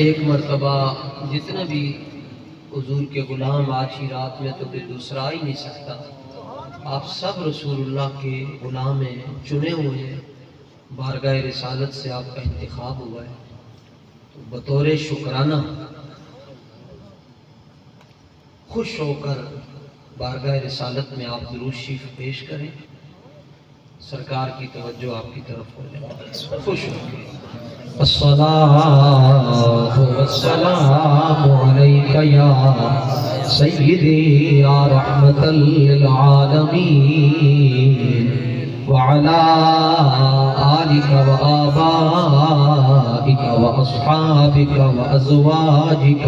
ایک مرتبہ جتنے بھی حضور کے غلام آج ہی رات میں تو کوئی دوسرا ہی نہیں سکتا، آپ سب رسول اللہ کے غلام ہیں، چنے ہوئے ہیں، بارگاہ رسالت سے آپ کا انتخاب ہوا ہے، تو بطور شکرانہ خوش ہو کر بارگاہ رسالت میں آپ درود شریف پیش کریں، سرکار کی توجہ آپ کی طرف ہو جائے، خوش ہو کے الصلاۃ والسلام علیک یا سیدی یا رحمت للعالمین وعلی آلک و آبائک و اصحابک و ازواجک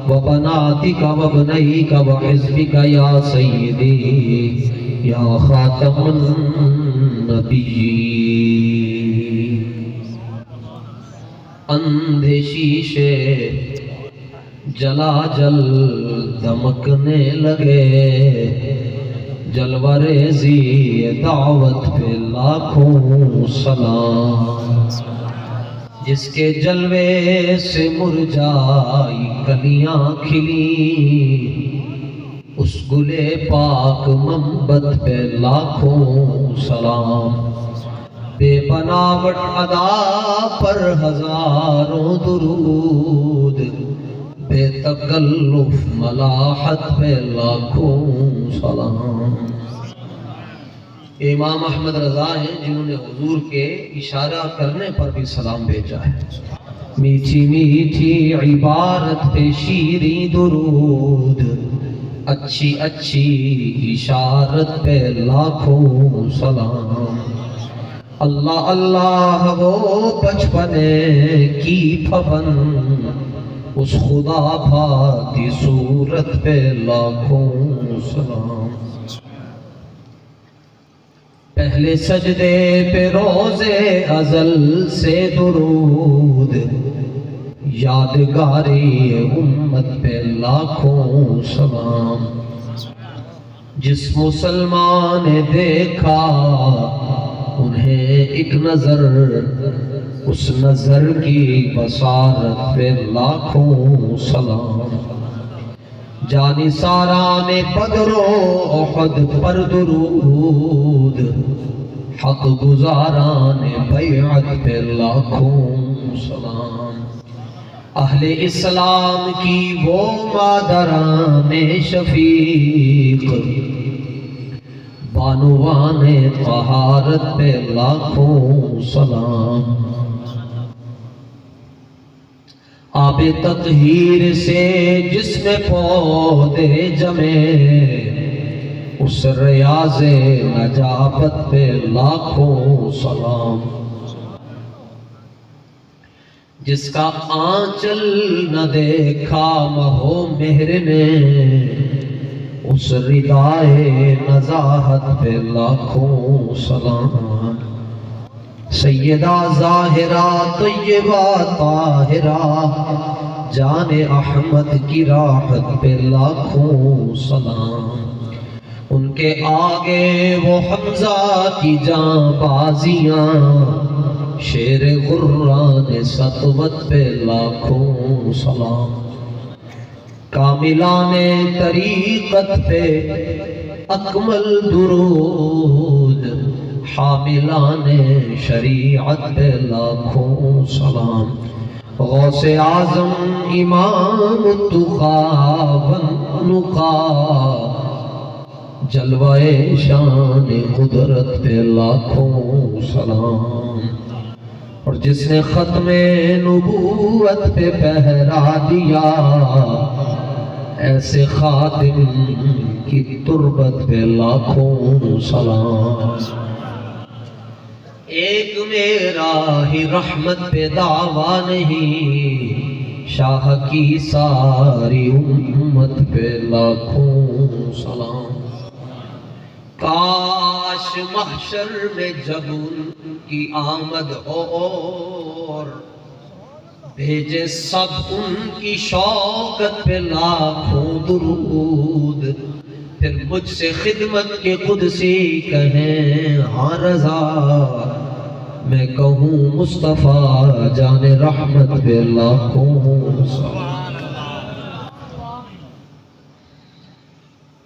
و بناتک و بنیک و حزبک یا سیدی یا خاتم النبیین۔ اندھے شیشے جلا جل دمکنے لگے، جلوہ ریزی دعوت پہ لاکھوں سلام، جس کے جلوے سے مرجائی کلیاں کھلی، اس گلے پاک منبت پہ لاکھوں سلام، بے بناوٹ ادا پر ہزاروں درود، بے تکلف ملاحت پہ لاکھوں سلام۔ امام احمد رضا ہیں جنہوں نے حضور کے اشارہ کرنے پر بھی سلام بھیجا ہے، میٹھی میٹھی عبارت پہ شیریں درود، اچھی اچھی اشارت پہ لاکھوں سلام۔ اللہ اللہ وہ بچپنے کی پھبن، اس خدا بھاتی صورت پہ لاکھوں سلام۔ پہلے سجدے پہ روزے ازل سے درود، یادگاری امت پہ لاکھوں سلام۔ جس مسلمان نے دیکھا انہیں ایک نظر، اس نظر کی بصارت پہ لاکھوں سلام۔ جانی ساران بدر و احد پر درود، حق گزاران بیعت پہ لاکھوں سلام۔ اہل اسلام کی وہ مادران شفیق، بانوان طہارت پہ لاکھوں سلام۔ آب تطہیر سے جس میں پودے جمے، اس ریاض نجابت پہ لاکھوں سلام۔ جس کا آنچل نہ دیکھا مہو مہر نے، اس ردائے نزاہت پہ لاکھوں سلام۔ سیدہ ظاہرہ طیبہ طاہرہ جان احمد کی راحت پہ لاکھوں سلام۔ ان کے آگے وہ حمزہ کی جاں بازیاں، شیر غران سطوت پہ لاکھوں سلام۔ کاملان طریقت پہ اکمل درود، حاملان شریعت پہ لاکھوں سلام۔ غوث اعظم امام التقیٰ والنقیٰ، جلوہ شان قدرت پہ لاکھوں سلام۔ اور جس نے ختم نبوت پہ پہرا دیا، ایسے خادم کی تربت پہ لاکھوں سلام۔ ایک میرا ہی رحمت پہ دعویٰ نہیں، شاہ کی ساری امت پہ لاکھوں سلام۔ کاش محشر میں جب ان کی آمد ہو اور بھیجے سب ان کی شوکت پہ لاکھوں درود، پھر مجھ سے خدمت کے قدسی کہیں ہاں رضا، میں کہوں مصطفیٰ جان رحمت پہ لاکھوں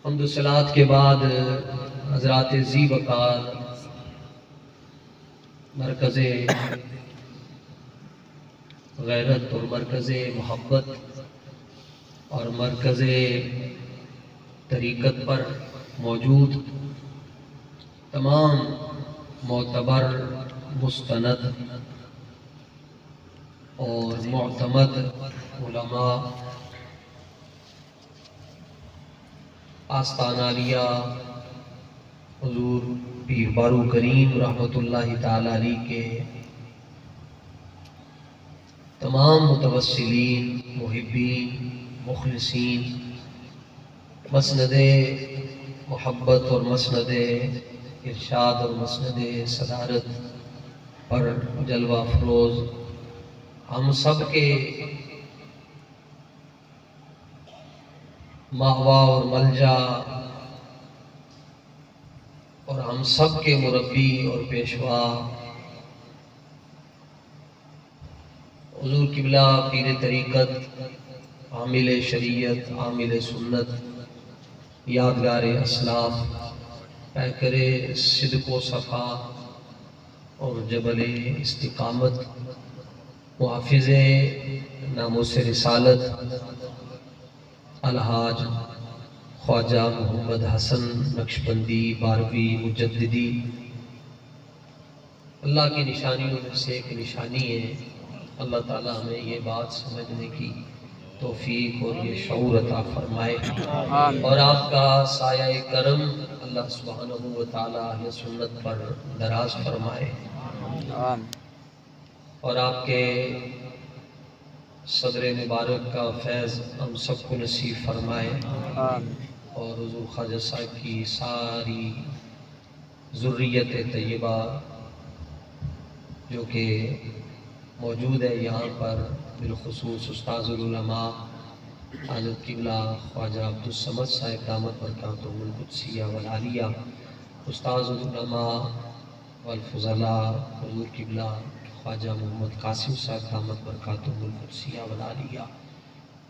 حمد و صلات کے بعد حضرات ذی وقار مرکز غیرت اور مرکز محبت اور مرکز طریقت پر موجود تمام معتبر مستند اور معتمد علماء آستان عالیہ حضور پیر بارو کریم رحمۃ اللہ تعالی علیہ کے تمام متوسلین محبین مخلصین مسند محبت اور مسند ارشاد اور مسند صدارت پر جلوہ افروز ہم سب کے ماہوا اور ملجا اور ہم سب کے مربی اور پیشوا حضور قبلہ پیر طریقت عامل شریعت عامل سنت یادگار اسلاف پیکر صدق و صفا اور جبل استقامت محافظ ناموس رسالت الحاج خواجہ محمد حسن نقشبندی بارہوی مجددی اللہ کی نشانیوں میں سے ایک نشانی ہے اللہ تعالیٰ ہمیں یہ بات سمجھنے کی توفیق اور یہ شعور عطا فرمائے اور آپ کا سایہ کرم اللہ سبحانہ و تعالیٰ اہل سنت پر دراز فرمائے اور آپ کے صدر مبارک کا فیض ہم سب کو نصیب فرمائے اور حضور خواجہ صاحب کی ساری ذریت طیبہ جو کہ موجود ہے یہاں پر بالخصوص استاذ العلماء حضرت قبلہ خواجہ عبدالصمد صاحب دامت برکاتہ القدسیہ والعالیہ استاذ العلماء والفضلاء حضور قبلہ خواجہ محمد قاسم صاحب دامت برکاتہ القدسیہ والعالیہ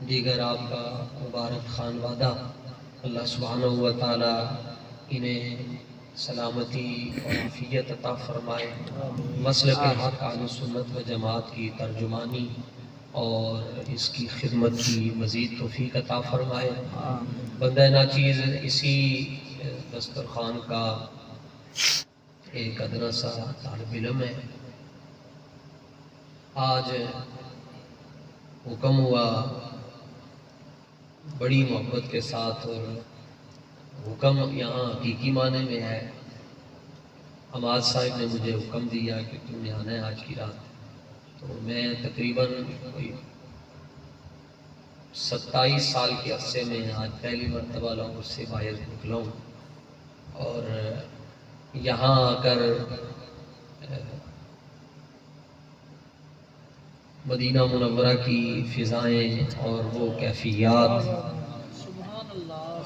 دیگر آپ کا مبارک خانوادہ اللہ سبحانہ و تعالی انہیں سلامتی اور عافیت عطا فرمائے مسلک حق اہل سنت و جماعت کی ترجمانی اور اس کی خدمت کی مزید توفیق عطا فرمائے بندہ ناچیز اسی دسترخوان کا ایک ادنا سا طالب علم ہے آج حکم ہوا بڑی محبت کے ساتھ اور حکم یہاں حقیقی معنی میں ہے حماد صاحب نے مجھے حکم دیا کہ تم نے آنا ہے آج کی رات تو میں تقریباً کوئی 27 سال کے عرصے میں آج پہلی مرتبہ لاہور سے باہر نکلا ہوں اور یہاں آ کر مدینہ منورہ کی فضائیں اور وہ کیفیات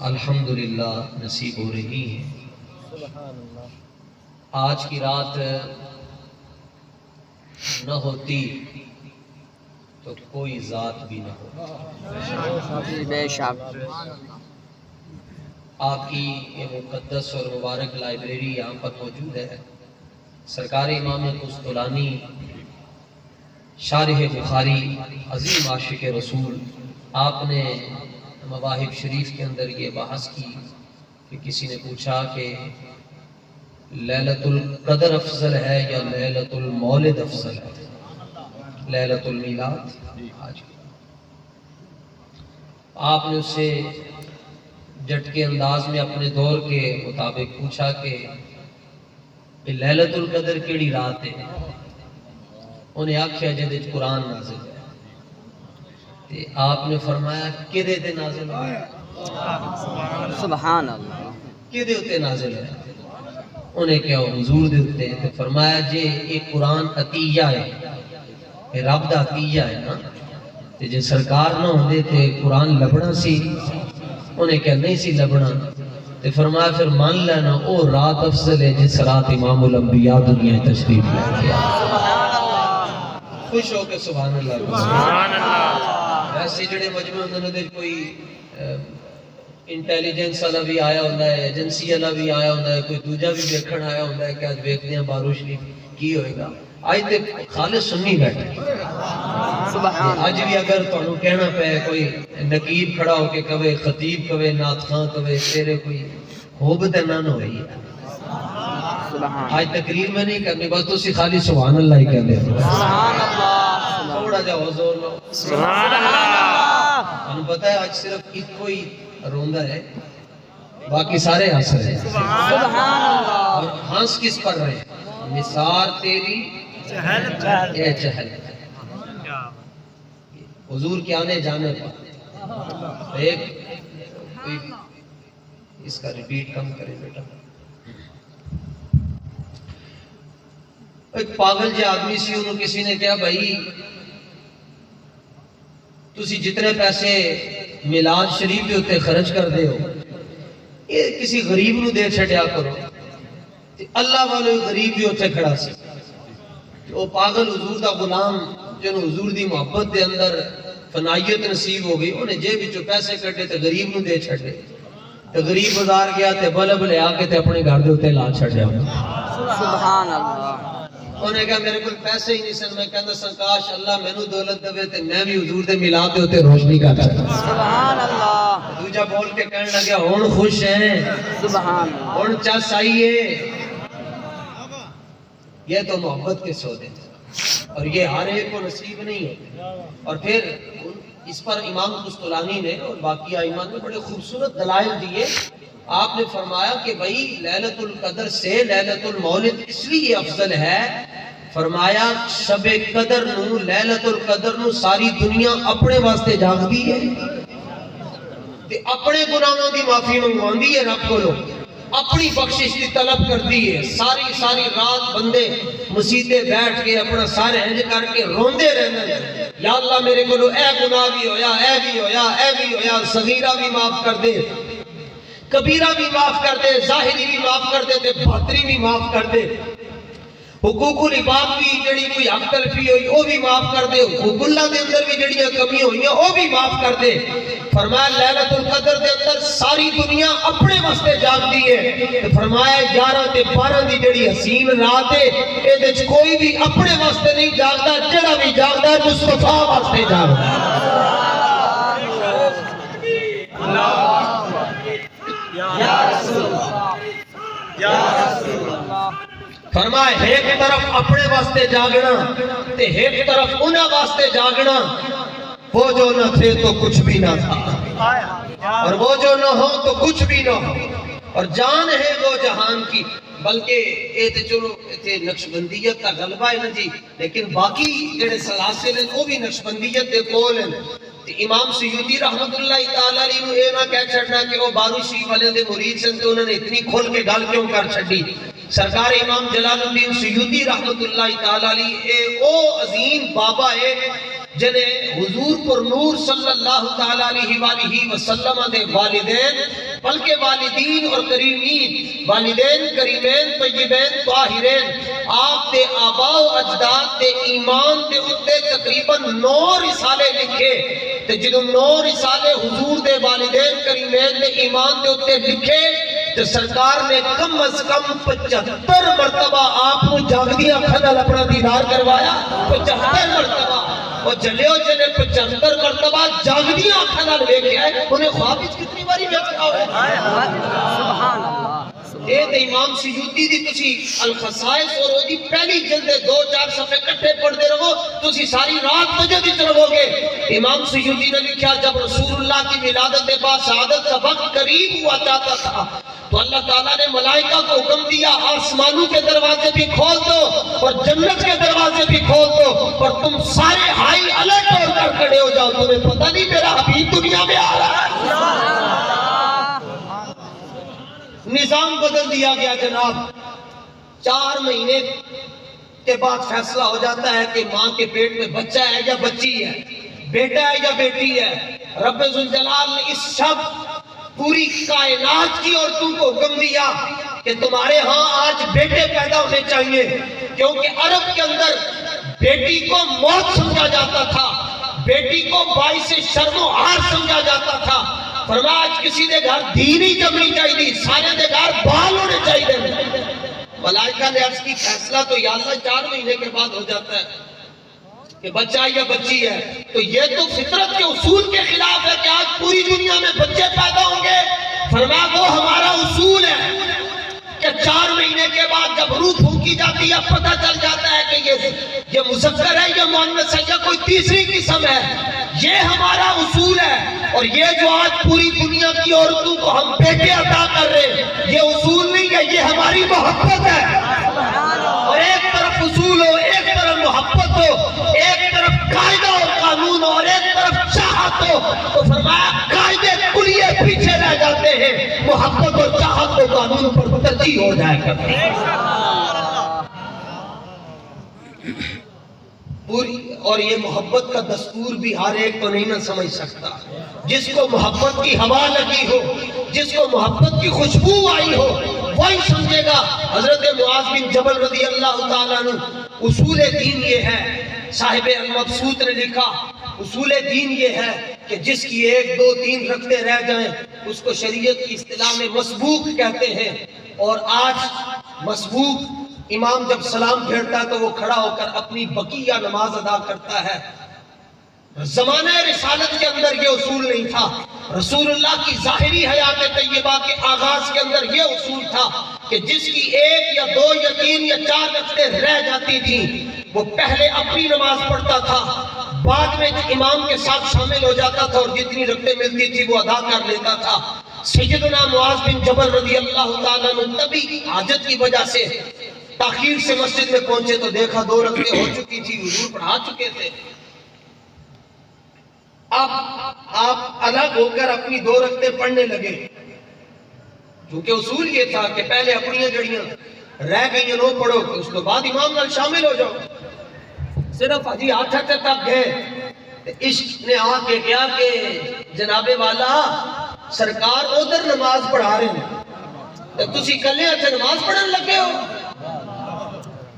الحمدللہ نصیب ہو رہی ہیں آج کی رات نہ ہوتی تو کوئی ذات بھی نہ ہوتی بے شک آپ کی یہ مقدس اور مبارک لائبریری یہاں پر موجود ہے سرکار امام قسطلانی شارح بخاری عظیم عاشق رسول آپ نے مواہب شریف کے اندر یہ بحث کی کہ کسی نے پوچھا کہ لیلۃ القدر افضل ہے یا لیلۃ المولد افضل ہے لیلۃ المیلاد آج آپ نے اس سے جٹ کے انداز میں اپنے دور کے مطابق پوچھا کہ لیلۃ القدر کیڑی رات ہے انہیں آکھیا جدے قرآن نازل ہے تے آپ نے فرمایا کدے تے نازل ہے سبحان اللہ کدے تے نازل ہے انہیں کیا حضور دے تے تے فرمایا جے ایک قرآن عطیہ ہے یہ رب دا عطیہ ہے نا تے جے سرکار نہ ہوندے تے قرآن لبنا سی انہیں کیا نہیں سی لبنا تو فرمایا پھر مان لینا او رات افضل ہے جس رات امام الانبیاء دنیا تشریف لے گیا. خوش ہو کے سبحان اللہ سبحان اللہ. ویسے جڑے مجموعے انہوں نے کوئی انٹیلیجنس والا بھی آیا ہوتا ہے, ایجنسی والا بھی آیا ہوتا ہے, کوئی دوجا بھی دیکھن آیا ہوتا ہے کہ آج دیکھتے ہیں بارو شریف کی ہوئے گا. آج تے خالص سنی بیٹھے. آج بھی اگر تانوں کہنا پے کوئی نقیب کھڑا ہو کے کہے, خطیب کہے, نعت خواں کہے, تیرے کوئی ہوب تے نہ ہوئی ہے. آج تقریر میں نہیں کرنی, بس تسی خالی سبحان اللہ ہی کہہ دے. سبحان اللہ. تھوڑا جا حضور لو سبحان اللہ. انہوں پتہ ہے آج صرف ایک کوئی روندا ہے, باقی سارے ہنس رہے ہیں. سبحان اللہ. اور ہنس کس پر رہے ہیں؟ نثار تیری اے چہل. حضور کے آنے جانے پر ایک اس کا ریپیٹ کم کرے بیٹا. ایک پاگل جے آدمی سی, انہوں کسی نے کہا بھائی تسی جتنے پیسے میلاد شریف دے ہوتے خرچ کر دے ہو, یہ کسی غریب نو دے چھڑیا کرو. اللہ والے غریب بھی ہوتے کھڑا سی. وہ پاگل حضور دا غلام جنہوں حضور دی محبت دے اندر فنائیت نصیب ہو گئی, انہیں جے بچوں پیسے کٹے تے غریب نو دے چھڑے. تے غریب بازار گیا تے بلب لے آ کے تے اپنے گھر دے ہوتے لا چھڑ جاؤں. سبحان اللہ. انہیں کہا میرے کو پیسے ہی نہیں سن, میں کہنا سنکاش اللہ میں نو دولت دے تے میں بھی حضور دے میلاد دے ہوتے روشنی کا چھڑا. سبحان اللہ. دوجہ بول کے کہنے لگیا ہون خوش ہیں, سبحان اللہ, ہون چس آئیے. یہ تو محبت کے سودے اور یہ ہر ایک کو نصیب نہیں ہوتے. اور پھر اس پر امام قسطلانی نے اور باقی ائمہ نے بڑے خوبصورت دلائل دیے. آپ نے فرمایا کہ بھئی لیلۃ القدر سے لیلۃ المولد اس لیے افضل ہے, فرمایا شب قدر نو لیلۃ القدر نو ساری دنیا اپنے واسطے جاگ دی ہے تے اپنے گناہوں دی معافی منگواندی ہے رب کو, اپنی بخشش کی طلب کر دی ہے. ساری رات بندے مسیتے بیٹھ کے اپنا سارے انج کر کے روندے رہنے, یا اللہ میرے کو اے گناہ بھی ہویا, اے بھی ہویا, اے بھی ہویا, صغیرہ بھی معاف کر دے, کبیرہ بھی معاف کر دے, ظاہری بھی معاف کر دے, تے باطنی بھی معاف کر دے. حقوق العباد بھی جڑی کوئی حق تلفی ہوئی وہ بھی معاف کر دے, حقوق اللہ دے اندر بھی جڑیاں کمی ہوئی ہیں وہ بھی معاف کر دے. فرمایا لیلۃ القدر دے اندر ساری دنیا اپنے واسطے جاگتی ہے. فرمایا 11 تے 12 دی جڑی حسین رات ہے اے دے وچ کوئی بھی اپنے واسطے نہیں جاگدا, جڑا بھی جاگدا ہے مصطفیٰ واسطے جاگدا ہے. یا رسول اللہ, یا رسول اللہ. فرمایا ایک طرف اپنے واسطے جاگنا تے ایک طرف انہاں واسطے جاگنا. وہ جو نہ تھے تو کچھ بھی نہ تھا, اور وہ جو نہ ہو تو کچھ بھی نہ ہو, اور جان ہے وہ جہان کی. بلکہ اے تے چلو تے نقشبندیت کا غلبہ ہے نا جی, لیکن باقی جڑے سلاسل ہیں وہ بھی نقشبندیت دے کول ہیں. امام سیوطی رحمت اللہ تعالیٰ علیہ نو اے نہ کہہ چھڑنا کہ وہ بارو شریف والے دے مرید سن تے انہوں نے اتنی کھول کے گل کیوں کر چھڑی. سرکار امام جلال الدین سیوطی رحمت اللہ تعالیٰ علیہ اے او عظیم بابا ہے جنہیں حضور پر نور صلی اللہ تعالیٰ علیہ وآلہ وسلم دے والدین, بلکہ والدین اور کریمین, والدین کریمین طیبین طاہرین, آپ دے آباء و اجداد دے ایمان دے اتے تقریباً 9 رسالے لکھے. تے جنہوں 9 رسالے حضور دے والدین کریمین دے ایمان دے اتے لکھے تو سرکار نے کم از کم 75 مرتبہ آپ کو جاگدیاں کھنال اپنا دیدار کروایا. 75 مرتبہ. اور جلیو جنے 75 مرتبہ جاگدیاں کھنال لے کے آئے, انہیں خواب اس کتنی باری بیٹھا ہوئے. سبحان اللہ. اے تے امام سیوطی دی تسی الخصائص اور وہ دی پہلی جلد 2-4 صفحے کٹھے پڑھتے رہو, تسی ساری رات مجھے رہو گے. امام سیوطی نے لکھا جب رسول اللہ کی ولادت کے بعد شہادت کا وقت قریب ہوا چاہتا تھا تو اللہ تعالیٰ نے ملائکہ کو حکم دیا آسمانوں کے دروازے بھی کھول دو اور جنت کے دروازے بھی کھول دو, اور تم سارے ہائی الرٹ ہو کر کھڑے ہو جاؤ, تمہیں پتہ نہیں میرا حبیب دنیا میں آ رہا ہے. نظام بدل دیا گیا جناب. 4 مہینے کے بعد فیصلہ ہو جاتا ہے کہ ماں کے پیٹ میں بچہ ہے یا بچی ہے, بیٹا ہے یا بیٹی ہے. رب ذوالجلال نے اس شب پوری کائنات کی عورتوں کو حکم دیا کہ تمہارے ہاں آج بیٹے پیدا ہونے چاہیے، کیونکہ عرب کے اندر بیٹی کو موت سمجھا جاتا تھا، بیٹی کو باعث شرم و عار سمجھا جاتا تھا۔ فرمایا آج کسی دے گھر دین ہی جمنی چاہیے، سارے دے گھر بال ہونے چاہیے۔ ملائکہ نے عرض کی فیصلہ تو یا اللہ 4 مہینے کے بعد ہو جاتا ہے کہ بچہ یا بچی ہے، تو یہ تو فطرت کے اصول کے خلاف ہے کہ آج پوری دنیا میں بچے پیدا ہوں گے۔ فرمایا وہ ہمارا اصول ہے کہ 4 مہینے کے بعد جب روح پھونکی جاتی ہے پتہ چل جاتا ہے کہ یہ مذکر ہے یا مؤنث ہے یا کوئی تیسری قسم ہے۔ یہ ہمارا اصول ہے، اور یہ جو آج پوری دنیا کی عورتوں کو ہم بیٹے عطا کر رہے ہیں، یہ اصول نہیں ہے، یہ ہماری محبت ہے۔ اور ایک طرف اصول ہو، ایک طرف محبت ہو، ایک طرف قاعدہ اور قانون ہو، اور ایک طرف چاہت ہو، تو فرمایا قاعدے کلیے پیچھے رہ جاتے ہیں، محبت اور چاہت کو قانون پر ترجیح ہو جائے گا۔ اور یہ محبت کا دستور بھی ہر ایک تو نہیں نہ سمجھ سکتا۔ جس کو محبت کی ہوا لگی ہو، جس کو محبت کی خوشبو آئی ہو، وہی سمجھے گا۔ حضرت معاذ بن جبل رضی اللہ تعالیٰ عنہ، اصول دین یہ ہے، صاحب المبسوط نے لکھا اصول دین یہ ہے کہ جس کی 1 2 3 رکھتے رہ جائیں اس کو شریعت کی اصطلاح میں مسبوق کہتے ہیں۔ اور آج مسبوق امام جب سلام پھیرتا ہے تو وہ کھڑا ہو کر اپنی بقیہ نماز ادا کرتا ہے۔ زمانہ رسالت کے اندر یہ اصول نہیں تھا۔ رسول اللہ کی ظاہری حیات طیبہ کے آغاز کے اندر یہ اصول تھا کہ جس کی 1 یا 2 یا 3 یا 4 رکعتیں رہ جاتی تھیں وہ پہلے اپنی نماز پڑھتا تھا، بعد میں امام کے ساتھ شامل ہو جاتا تھا اور جتنی رکعتیں ملتی تھی وہ ادا کر لیتا تھا۔ سیدنا معاذ بن جبل رضی اللہ تعالیٰ عنہ تبھی حاجت کی وجہ سے تاخیر سے مسجد میں پہنچے تو دیکھا 2 رکعتیں ہو چکی تھی، حضور پڑھا چکے تھے۔ اب آپ الگ ہو کر اپنی 2 رکعتیں پڑھنے لگے، کیونکہ اصول یہ تھا کہ پہلے اپنی جڑیاں رہ گئی نو پڑھو کہ اس کے بعد امام نال شامل ہو جاؤ۔ صرف حجی آٹھا تک گئے، عشق نے آ کے کیا کہ جناب والا سرکار ادھر نماز پڑھا رہے ہیں، تسی کلے ہتھے نماز پڑھن لگے ہو۔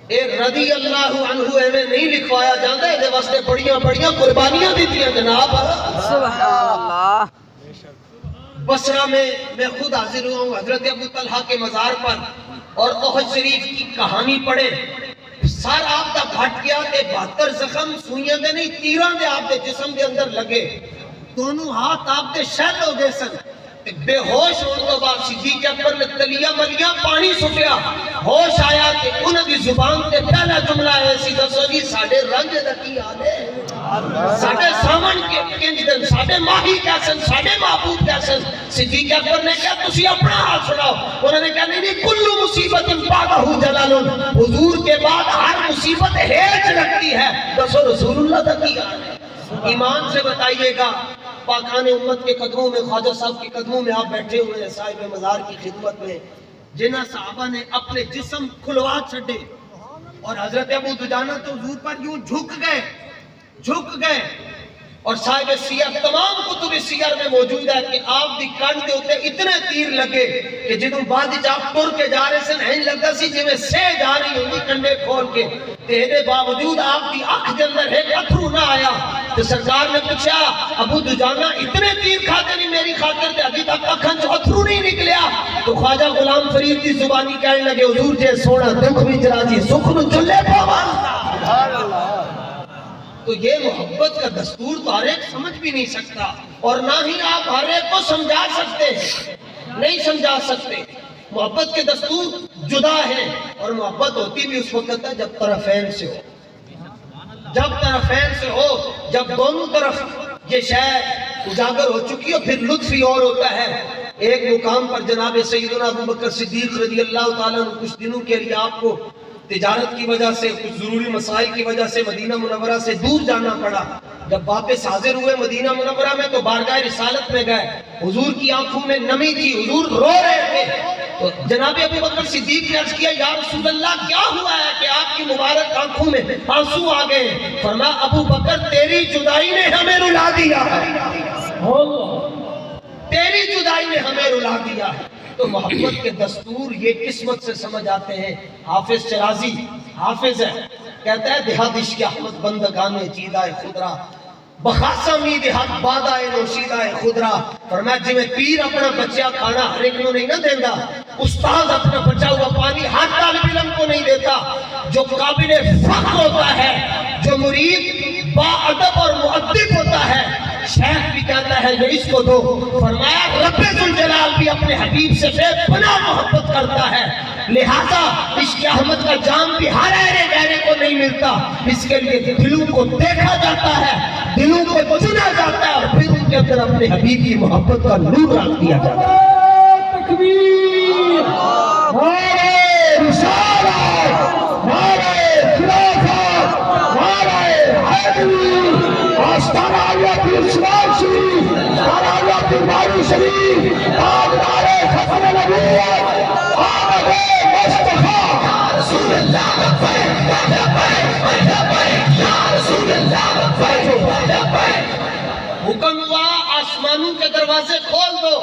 اے رضی اللہ عنہ ایویں نہیں لکھوایا جاتا، ہے واسطے بڑیاں بڑیاں قربانیاں دیتیاں جناب۔ سبحان اللہ۔ بصرہ میں خود حاضر ہوا ہوں حضرت ابو طلحہ کے مزار پر، اور احد شریف کی کہانی پڑھے، سر آپ دا پھٹ گیا تے 72 زخم سوئیاں دے نہیں تیراں دے آپ دے جسم دے اندر لگے، دونوں ہاتھ آپ دے شل ہو گئے سن۔ بے ہوش ہونے کے بعد صدیق اکبر نے تلیہ ملیہ پانی سٹیا، ہوش آیا کہ انہوں دی زبان تے پہلا جملہ ہے سی دسو جی ساڑھے رنگ دا کی آلے، ساڑھے سامن کے کنج دن، ساڑھے ماہی کیسن، ساڑھے معبود کیسن۔ صدیق اکبر نے کہا تسی اپنا حال سناؤ، انہوں نے کہا نہیں کلو مصیبت بعدہ جلال، حضور کے بعد ہر مصیبت ہیج لگتی ہے، دسو رسول اللہ دا کی آلے۔ ایمان سے بتائیے گا، پاکان امت کے قدموں میں، خواجہ صاحب کے قدموں میں آپ بیٹھے ہوئے ہیں صاحب مزار کی خدمت میں، جنہ صحابہ نے اپنے جسم کھلوا چھڑے، اور حضرت ابو دجانہ تو حضور پر یوں جھک گئے، اور صاحب سیر تمام کتب سیر میں موجود ہے کہ آپ دی کان دے ہوتے اتنے تیر لگے کہ جنہوں بعد آپ ٹر کے جا رہے سن ہیں لگتا سی جی میں سے جا رہی ہوں کنڈے کھول کے، تیرے باوجود آپ دی آنکھ کے اندر ایک اتھرو نہ آیا۔ تو سرکار نے پوچھا ابو دجانہ اتنے تیر کھاتے نہیں میری خاطر تے ابھی تک اکھن سے اتھرو نہیں نکلیا؟ تو خواجہ غلام فرید کی زبانی کہنے لگے حضور جے سونا دکھ بھی چلا جی سکھ نو چلے پاوان۔ تو یہ محبت کا دستور تو ہر ایک سمجھ بھی نہیں سکتا، اور نہ ہی آپ ہر ایک کو سمجھا سکتے ہیں، نہیں سمجھا سکتے۔ محبت کے دستور جدا ہیں، اور محبت ہوتی بھی اس وقت ہے جب طرفین سے ہو، جب دونوں طرف یہ شے اجاگر ہو چکی ہو، پھر لطف ہی اور ہوتا ہے۔ ایک مقام پر جناب سیدنا ابو بکر صدیق رضی اللہ تعالیٰ عنہ کچھ دنوں کے لیے آپ کو تجارت کی وجہ سے، کچھ ضروری مسائل کی وجہ سے مدینہ منورہ سے دور جانا پڑا۔ جب واپس حاضر ہوئے مدینہ منورہ میں تو بارگاہ رسالت میں گئے، حضور کی آنکھوں میں نمی تھی، حضور رو رہے تھے۔ تو جناب ابو بکر صدیق نے عرض کیا یا رسول اللہ کیا ہوا ہے کہ آپ کی مبارک آنکھوں میں آنسو آ گئے؟ فرمایا ابو بکر تیری جدائی نے ہمیں رلا دیا ہے۔ تیری جدائی نے ہمیں رلا دیا ہے۔ تو محبت کے دستور یہ قسمت سے سمجھ آتے ہیں۔ حافظ شرازی حافظ ہے، کہتا ہے دیہات عشق احمد بندگانے چیدہ خدرا بخاصہ می دیہات بادہ نوشیدہ خدرا۔ فرمایا جی میں پیر اپنا بچہ کھانا ہر ایک کو نہیں نہ دینا، استاد اپنا بچا ہوا پانی ہر طالب علم کو نہیں دیتا۔ جو قابل فخر ہوتا ہے، جو مرید با ادب اور مؤدب ہوتا ہے، شیخ بھی کہتا ہے جو اس کو دو۔ فرمایا رب ذوالجلال بھی اپنے حبیب سے بے پناہ محبت کرتا ہے، لہذا عشق احمد کا جام بھی ہر ایرے گہرے کو نہیں ملتا۔ اس کے لیے دلوں کو دیکھا جاتا ہے، دلوں کو چنا جاتا ہے، اور پھر ان کے اندر اپنے حبیب کی محبت کا نور رکھ دیا جاتا ہے۔ تکبیر، نعرہ رسالت، نعرہ خلافت، نعرہ حیدری، آستانہ آیت اسلام شریف، آستانہ آیت باری شریف، نعرہ ختم نبوت، آمد مصطفیٰ رسول اللہ لبیک لبیک لبیک یا رسول اللہ لبیک لبیک۔ حکم ہوا آسمانوں کے دروازے کھول دو،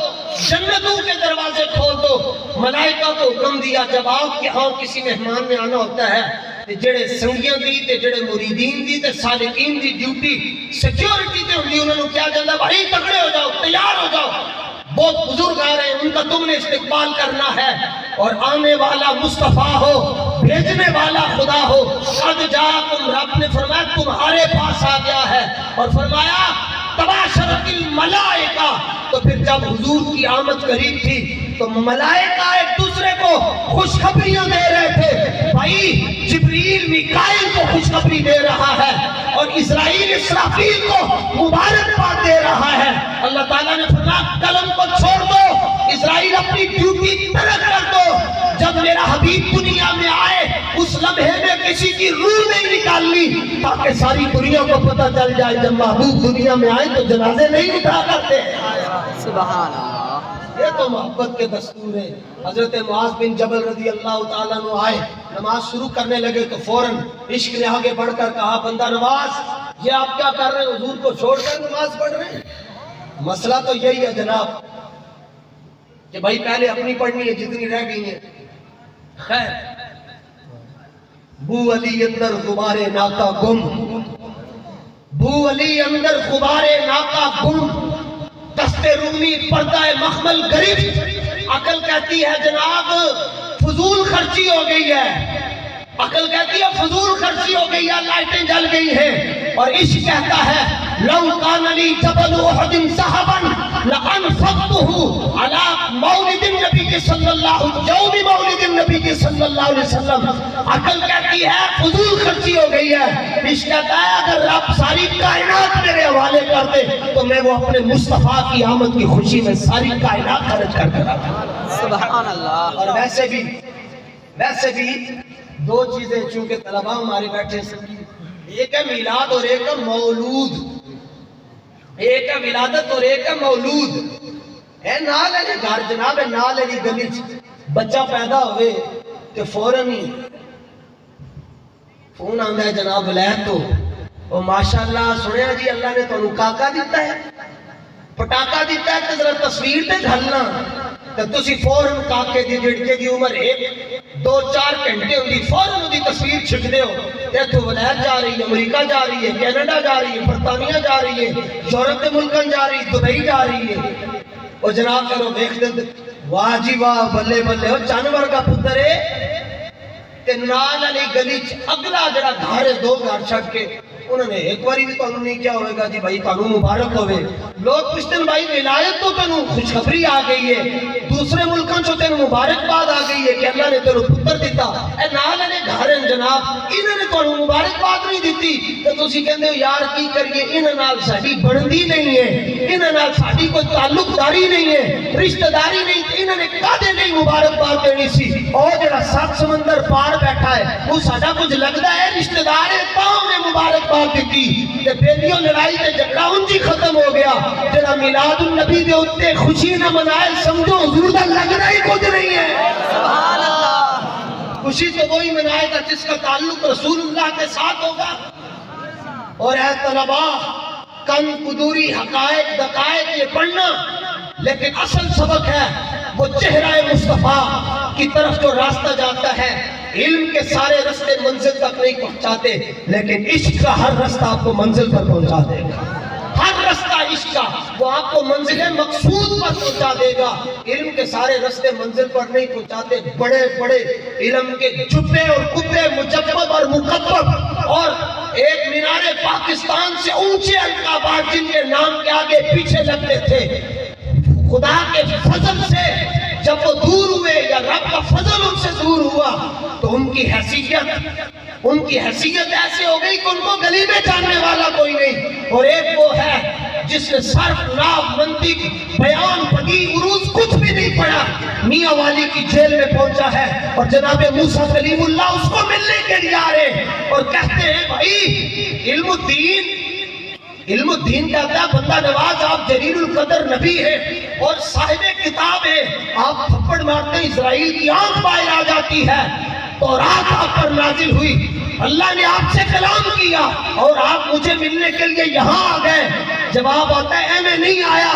جنتوں کے دروازے کھول دو۔ ملائکہ کو حکم دیا جب آپ کے ہاں کسی مہمان نے آنا ہوتا ہے تے جڑے سنگیاں دی تے جڑے مریدین دی تے صادقین دی ڈیوٹی سیکیورٹی تے ہوندی، انہوں نے کیا جاتا بھائی تگڑے ہو جاؤ، تیار ہو جاؤ، بہت بزرگ آ رہے ہیں، ان کا تم نے استقبال کرنا ہے، اور آنے والا مصطفیٰ ہو، بھیجنے والا خدا ہو۔ قد جاءکم، رب نے فرمایا تمہارے پاس آ گیا ہے، اور فرمایا تباشرت الملائکہ۔ تو پھر جب حضور کی آمد قریب تھی تو ملائکہ ایک دوسرے کو خوشخبریاں دے رہے تھے، بھائی جبریل میکائیل کو خوشخبری دے رہا ہے، اور اسرائیل اسرافیل کو مبارکباد دے رہا ہے۔ اللہ تعالیٰ نے فرمایا قلم کو چھوڑ دو، اسرائیل اپنی ڈیوٹی ترک کر دو۔ جب میرا حبیب دنیا میں آئے اس لمحے میں کسی کی روح نہیں نکالنی، تاکہ ساری دنیا کو پتہ چل جائے جب محبوب دنیا میں آئے تو جنازے نہیں اٹھا کرتے۔ سبحان اللہ۔ یہ تو محبت کے دستور ہے۔ حضرت معاذ بن جبل رضی اللہ تعالیٰ عنہ آئے، نماز شروع کرنے لگے تو فوراً عشق نے آگے بڑھ کر کہا بندہ نواز یہ آپ کیا کر رہے ہیں، حضور کو چھوڑ کر نماز پڑھ رہے ہیں؟ مسئلہ تو یہی ہے جناب کہ بھائی پہلے اپنی پڑھنی ہے جتنی رہ گئی ہیں۔ خیر، بو علی اندر غبارے ناکا گم، بو علی اندر غبارے ناکا گم، دست رومی پردہ مخمل غریب۔ عقل کہتی ہے جناب فضول خرچی ہو گئی ہے، عقل کہتی ہے فضول خرچی ہو گئی ہے، لائٹیں جل گئی ہیں، اور عشق کہتا ہے لو کان لی جبل احد ذهبا لانفقته على مولد النبی صلی اللہ یوم مولد النبی صلی اللہ علیہ وسلم۔ عقل کہتی ہے فضول خرچی ہو گئی ہے، عشق کہتا ہے اگر رب ساری کائنات میرے حوالے کر دے تو میں وہ اپنے مصطفیٰ کی آمد کی خوشی میں ساری کائنات خرچ کر دوں۔ سبحان اللہ۔ اور ویسے بھی دو چیزیں چونکہ طلباء ہمارے بیٹھے سنگی، ایک ہے میلاد اور ایک ہے مولود، ایک ہے ولادت اور ایک ہے مولود۔ اے نال علی گھر جناب، اے نال علی گلی بچہ پیدا ہوئے کہ فوراً ہی فون آندا ہے جناب ولایت تو او ماشاءاللہ سنیا جی اللہ نے تو کاکا دیتا ہے، پٹاکا دیتا ہے، تو ذرا تصویر تے گھلنا تو تسی فوراً کاکے دی جڑکے دی عمر 1-2-4 گھنٹے ہوندی فوراً دی تصویر چھک دے ہو تے تو ولایت جا رہی ہے، امریکہ جا رہی ہے، کینیڈا جا رہی ہے، برطانیہ جا رہی ہے، یورپ کے ملکن جا رہی ہے، دبئی جا رہی ہے۔ اور جناب چلو دیکھ دے واہ جی واہ بلے بلے، اور جانور کا پتر ہے تے نال علی گلی اگلا جڑا گھر ہے 2 گھر چھٹ کے انہوں نے ایک باری بھی تانوں نہیں کیا ہوئے گا جی بھائی تانوں مبارک ہوئے۔ لوگ پوچھتے ہیں بھائی ولایت تو تینوں خوشخبری آ گئی ہے، دوسرے ملکوں سے تینوں مبارکباد آ گئی ہے کہ اللہ نے تینوں پتر دیتا، اے نال علی گھر ہیں جناب انہوں نے تانوں مبارکباد نہیں دیتی تو تسی کہندے ہو یار کی کریے، انہاں نال ساڈی بندی نہیں ہے، انہاں نال ساڈی کوئی تعلق داری نہیں ہے، رشتہ داری نہیں، انہوں نے کدے نہیں مبارکباد دینی سی۔ اور جڑا 7 سمندر پار بیٹھا ہے وہ ساڈا کچھ لگدا ہے رشتہ دار ہے تاں میں مبارکباد دیتی تے بیلیوں لڑائی تے جھگڑا انجی ختم ہو گیا۔ جڑا میلاد النبی دے اوتے خوشی نہ منائے سمجھو حضور دا لگنا ہی کچھ نہیں ہے۔ سبحان اللہ۔ خوشی تو وہی منائے گا جس کا تعلق رسول اللہ کے ساتھ ہوگا۔ اور اے طلباء کن قدوری حقائق دقائق یہ پڑھنا لیکن اصل سبق ہے وہ چہرہ مصطفیٰ کی طرف جو راستہ جاتا ہے. علم کے سارے راستے منزل تک نہیں پہنچاتے، لیکن عشق کا ہر راستہ آپ کو منزل پر پہنچا دے گا. ہر راستہ عشق کا وہ آپ کو منزل مقصود پر پہنچا دے گا. علم کے سارے راستے منزل پر نہیں پہنچاتے. بڑے بڑے علم کے جبے اور کبے مجبب اور مکبب اور ایک مینار پاکستان سے اونچے القابات جن کے نام کے آگے پیچھے لگتے تھے، خدا کے فضل سے جب وہ دور ہوئے یا رب کا فضل ان سے دور ہوا تو ان کی حیثیت ایسے ہو گئی کہ ان کو گلی میں جاننے والا کوئی نہیں. اور ایک وہ ہے جس نے صرف ناو منطق بیان بدیع عروض کچھ بھی نہیں پڑھا، میاں والی کی جیل میں پہنچا ہے اور جناب موسیٰ کلیم اللہ اس کو ملنے کے لیے آ رہے اور کہتے ہیں بھائی علم الدین کہتا ہے بندہ نواز آپ جلیل القدر نبی ہے اور صاحب کتاب ہے، آپ تھپڑ مارتے اسرائیل کی آنکھ باہر آ جاتی ہے. اور رات آپ پر نازل ہوئی، اللہ نے آپ سے کلام کیا اور آپ مجھے ملنے کے لیے یہاں آ گئے. جواب آتا ہے میں نہیں آیا.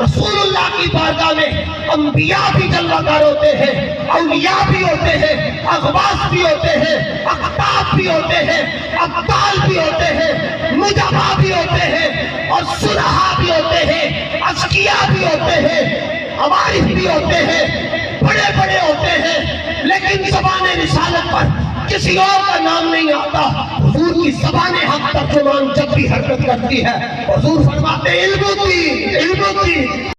رسول اللہ کی بارگاہ میں انبیاء بھی جلوہ گر ہوتے ہیں، اولیاء بھی ہوتے ہیں، اغواث بھی ہوتے ہیں، اقطاب بھی ہوتے ہیں، ابدال بھی ہوتے ہیں، مجبہ بھی ہوتے ہیں اور صلحاء بھی ہوتے ہیں، ازکیاء بھی ہوتے ہیں، عوارف بھی ہوتے ہیں، بڑے بڑے ہوتے ہیں. لیکن زبان رسالت پر کسی اور کا نام نہیں آتا. حضور کی زبان حق ترجمان جب بھی حرکت کرتی ہے حضور فرماتے علم الدین